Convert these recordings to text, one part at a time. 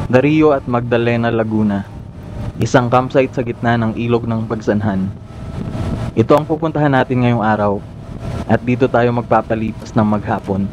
Darío at Magdalena, Laguna. Isang campsite sa gitna ng ilog ng Pagsanhan. Ito ang pupuntahan natin ngayong araw at dito tayo magpapalipas ng maghapon.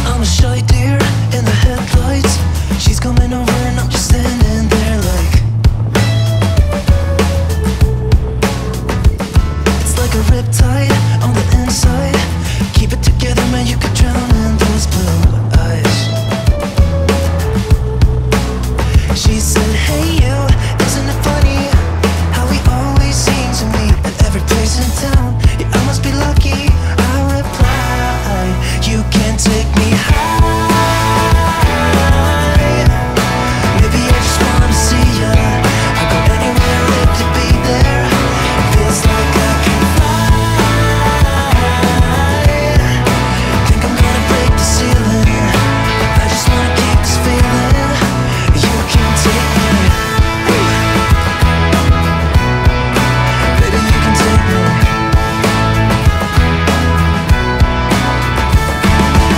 I'm a shy deer in the headlights. She's coming over and I'm just standing there like it's like a riptide on the inside. Keep it together, man, you could drown in those blue eyes. She said, hey you, isn't it funny how we always seem to meet at every place in town? Yeah, I must be lucky. I reply, you can take me high. Maybe I just wanna see ya. I'll go anywhere if to be there. Feels like I can fly. Think I'm gonna break the ceiling. I just wanna keep this feeling. You can take me. Baby, you can take me.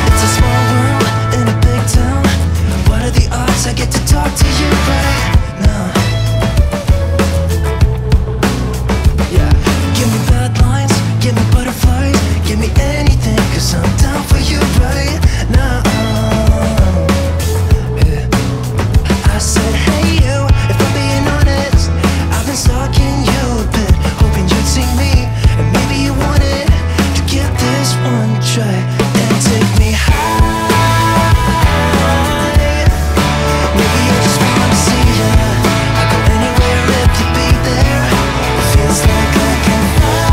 It's a small world in a big town. What are the odds I get to talk to you right now? Yeah, give me bad lines, give me butterflies, give me anything, 'cause I'm down for you right now. Yeah. I said, hey you, if I'm being honest, I've been stalking you a bit, hoping you'd see me, and maybe you wanted to give this one a try and take me high. Maybe I just wanna see ya. I'll go anywhere if to be there. Feels like I can fly.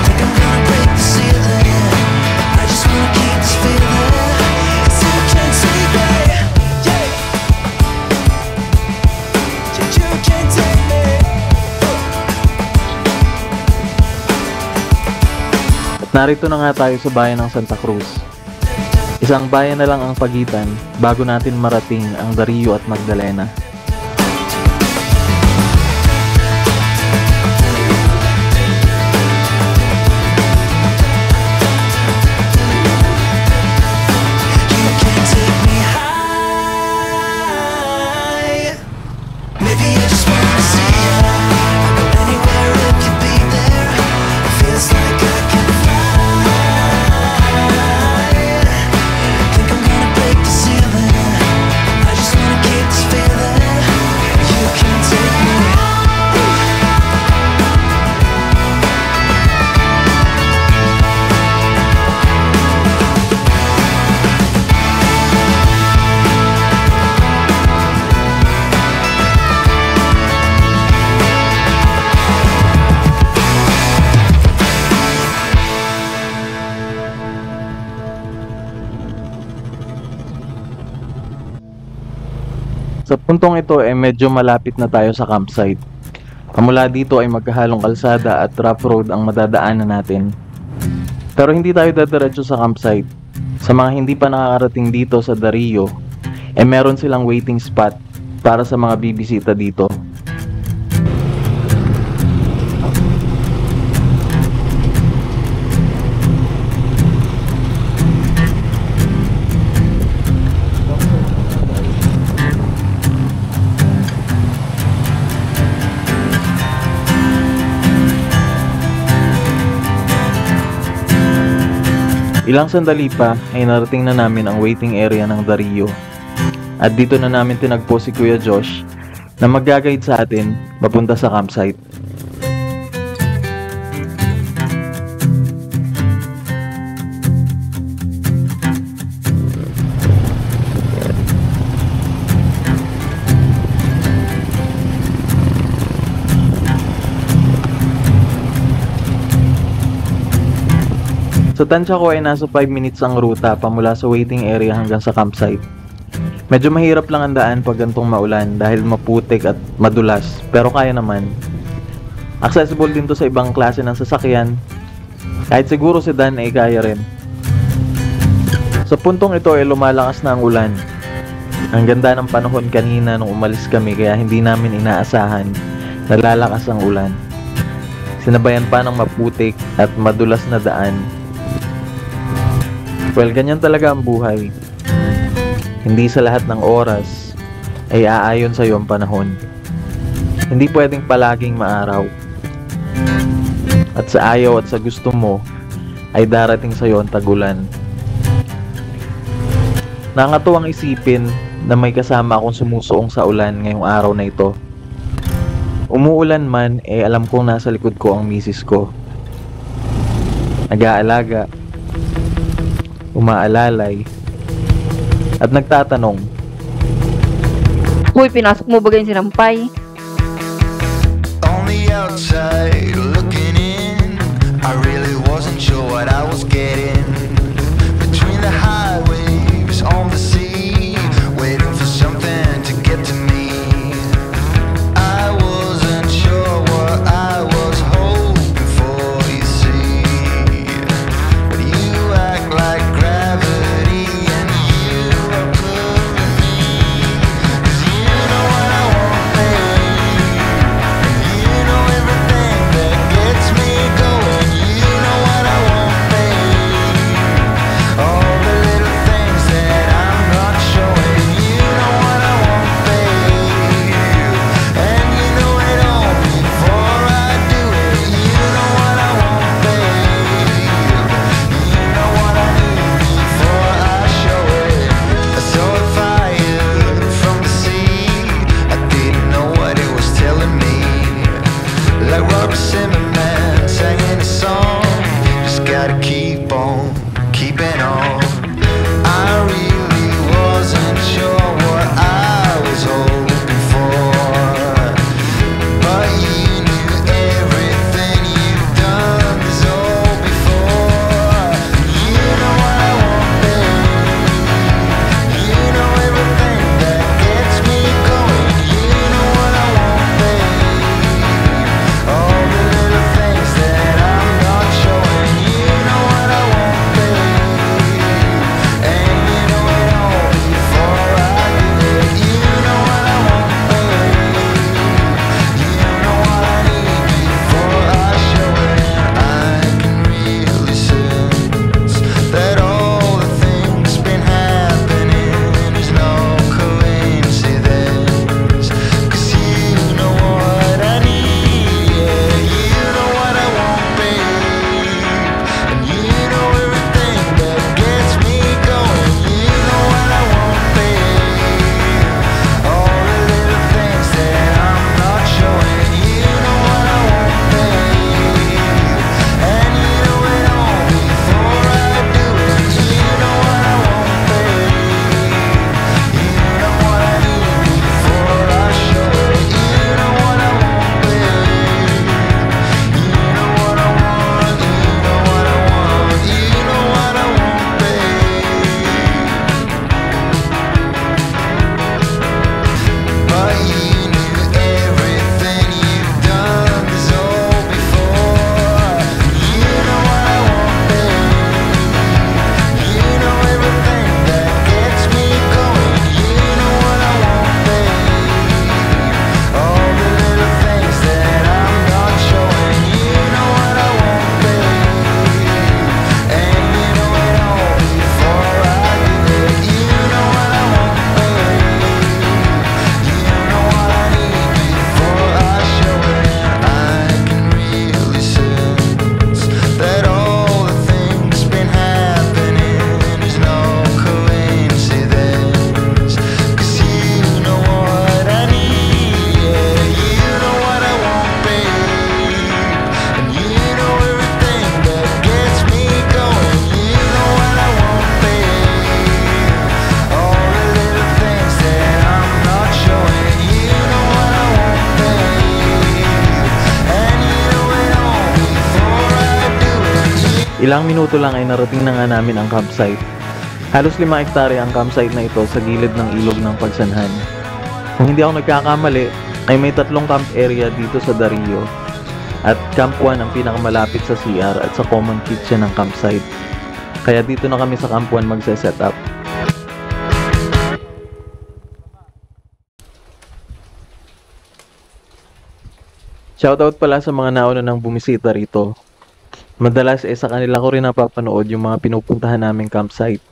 Think I'm gonna break the ceiling. I just wanna keep this feeling. 'Cause you can take me. Yeah. You can take me. At narito na nga tayo sa bayan ng Santa Cruz. Isang bayan na lang ang pagitan bago natin marating ang Darío at Magdalena. You can take me high. Maybe I just wanna see ya. I'll go anywhere if you be there. Feels like I can fly. Think I'm gonna break the ceiling. I just wanna keep this feeling. You can take me. Sa puntong ito ay medyo malapit na tayo sa campsite. Mula dito ay magkahalong kalsada at rough road ang madadaanan natin. Pero hindi tayo dadiretso sa campsite. Sa mga hindi pa nakakarating dito sa Darío, meron silang waiting spot para sa mga bibisita dito. Ilang sandali pa ay narating na namin ang waiting area ng Darío. At dito na namin tinagpo si Kuya Josh na mag-guide sa atin papunta sa campsite. Sa tansya ko ay nasa 5 minutes ang ruta pamula sa waiting area hanggang sa campsite. Medyo mahirap lang ang daan pag gantong maulan dahil maputik at madulas, pero kaya naman. Accessible din to sa ibang klase ng sasakyan, kahit siguro sedan ay kaya rin. Sa puntong ito ay lumalakas na ang ulan. Ang ganda ng panahon kanina nung umalis kami kaya hindi namin inaasahan na lalakas ang ulan. Sinabayan pa ng maputik at madulas na daan. Well, ganyan talaga ang buhay. Hindi sa lahat ng oras ay aayon sa ang panahon. Hindi pwedeng palaging maaraw. At sa ayaw at sa gusto mo, ay darating sa ang tagulan. Nakakatuwang isipin na may kasama akong sumusuong sa ulan ngayong araw na ito. Umuulan man, alam kong nasa likod ko ang misis ko. Nag-aalaga, umaalalay, at nagtatanong, Uy, pinasok mo ba yung sinampay? On the outside, looking in, I really wasn't sure what I was getting. Between the highwaves on the sea, waiting for something to get to me. I wasn't sure what I was hoping for, you see. But you act like gravity and you are pulling me. 'Cause you know what I want, babe. You know everything that gets me going. You know what I want, babe. All the little things that I'm not showing. You know what I want, babe. And you know it all before I do it. You know what I want, babe. You know what I need before I show it. I saw a fire from the sea. I didn't know what it was telling me. Like Robert Zimmerman singing a song. Just gotta keep on keeping on. I really wasn't sure what I was hoping for, but you knew everything you've done this all before. You know what I want, babe. You know everything that gets me going. You know what I want, babe. All the little things that I'm not showing. You know what I want, babe. And you know it all before I do it. You know what I want, babe. You know what I need before I show it. I can really sense that all the things been happening is no coincidence. 'Cause you know what I need, yeah. You know what I want, babe. And you know everything that gets me going. You know what I want, babe. All the little things that I'm not showing. You know what I want, babe. And you know it all before I do it. You know what I want, babe. You know what I need before I show it. You know what I want, babe. You know what I want. You know what I want. You know what I want, babe. But you knew everything you've done this all before. You know what I want, babe. You know everything that gets me going. You know what I want, babe. All the little things that I'm not showing. You know what I want, babe. And you know it all before I do it. You know what I want, babe. You know what I need before I show it. I can really sense that all the things been happening is no coincidence. 'Cause you know what I need, yeah. You know what I want, babe. And you know everything that gets me going. You know what I want, babe. All the little things that I'm not showing. You know what I want, babe. And you know it all before I do it. ilang minuto lang ay narating na nga namin ang campsite. Halos 5 hektarya ang campsite na ito sa gilid ng ilog ng Pagsanhan. Kung hindi ako nagkakamali, ay may 3 camp area dito sa Darillo. At Camp 1 ang pinakamalapit sa CR at sa common kitchen ng campsite. Kaya dito na kami sa Camp 1 magse-set up. Shoutout pala sa mga nauna ng bumisita rito. Madalas sa kanila ko rin napapanood yung mga pinupuntahan naming campsite.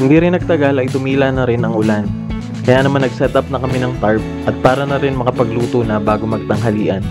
Hindi rin nagtagal ay tumila na rin ang ulan. Kaya naman nag-set up na kami ng tarp at para na rin makapagluto na bago magtanghalian.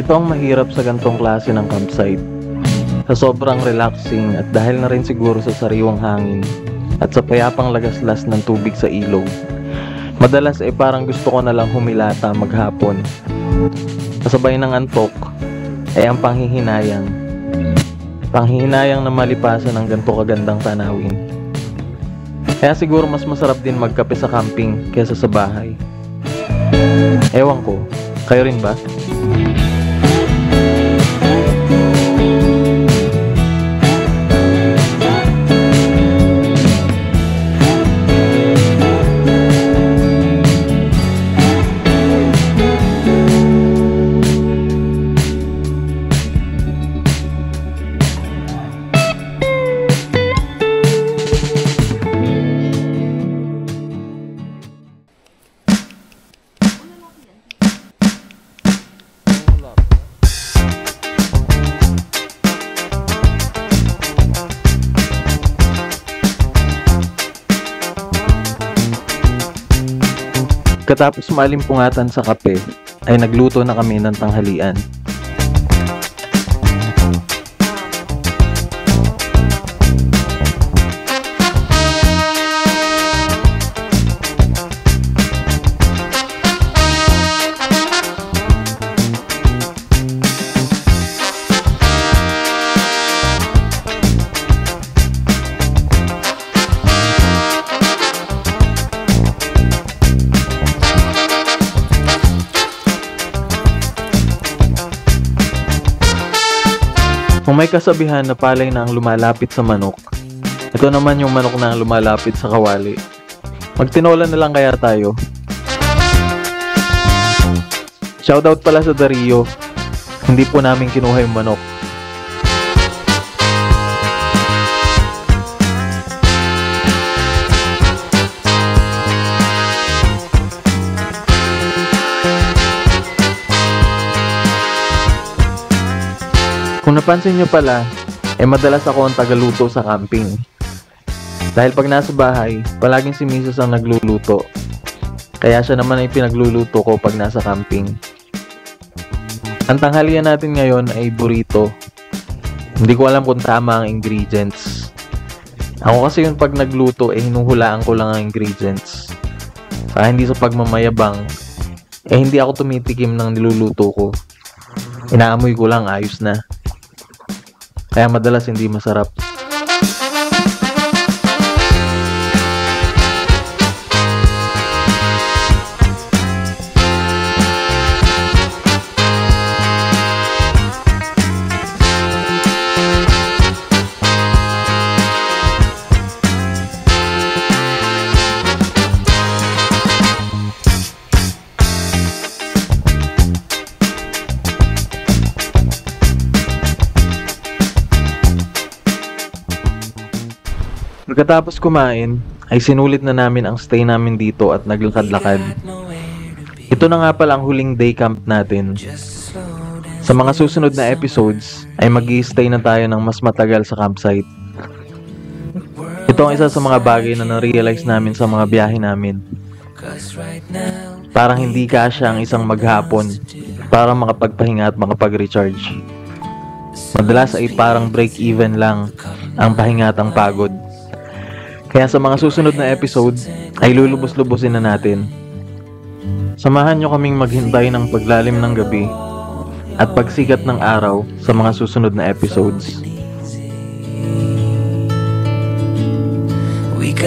Ito ang mahirap sa gantong klase ng campsite. Sa sobrang relaxing at dahil na rin siguro sa sariwang hangin at sa payapang lagaslas ng tubig sa ilog. Madalas parang gusto ko na lang humilata maghapon. Kasabay ng antok ay ang panghihinayang. Panghihinayang na malipasan ng ganto kagandang tanawin. Kaya siguro mas masarap din magkape sa camping kaysa sa bahay. Ewan ko, kayo rin ba? Katapos maalimpungatan sa kape, ay nagluto na kami ng tanghalian. Kung may kasabihan na palay na ang lumalapit sa manok, ito naman yung manok na ang lumalapit sa kawali. Magtinola na lang kaya tayo. Shoutout pala sa Dario, hindi po namin kinuha yung manok. Kung napansin nyo pala, madalas ako ang tagaluto sa camping. Dahil pag nasa bahay, palaging si Mrs. ang nagluluto. Kaya siya naman ay pinagluluto ko pag nasa camping. Ang tanghalian natin ngayon ay burrito. Hindi ko alam kung tama ang ingredients. Ako kasi yung pag nagluto, hinuhulaan ko lang ang ingredients. Saka hindi sa pagmamayabang, hindi ako tumitikim ng niluluto ko. Inaamoy ko lang, ayos na. Kaya madalas hindi masarap. Pagkatapos kumain, ay sinulit na namin ang stay namin dito at naglakad-lakad. Ito na nga pala ang huling day camp natin. Sa mga susunod na episodes, ay mag-i-stay na tayo ng mas matagal sa campsite. Ito ang isa sa mga bagay na na-realize namin sa mga biyahe namin. Parang hindi kasya ang isang maghapon para makapagpahinga at makapag-recharge. Madalas ay parang break-even lang ang pahinga at ang pagod. Kaya sa mga susunod na episode ay lulubos-lubusin na natin. Samahan nyo kaming maghintay ng paglalim ng gabi at pagsikat ng araw sa mga susunod na episodes.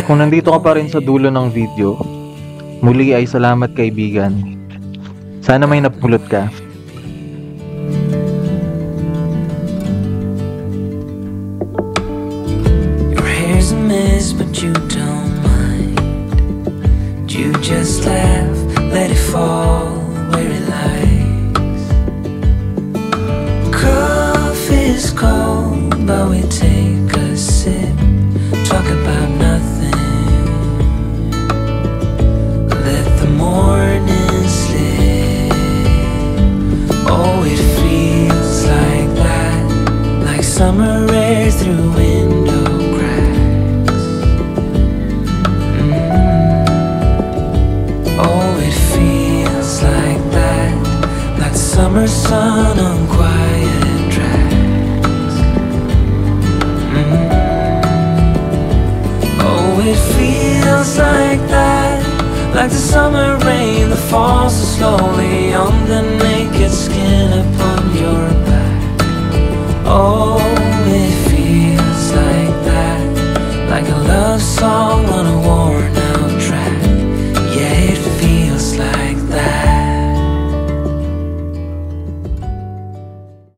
Kung nandito ka pa rin sa dulo ng video, muli ay salamat kaibigan. Sana may napulot ka. But you don't mind. You just laugh, let it fall where it lies. Coffee's cold, but we take a sip, talk about nothing. Let the morning slip. Oh, it feels like that, like summer air through window. Summer sun on quiet tracks. Oh, it feels like that, like the summer rain that falls so slowly on the naked skin.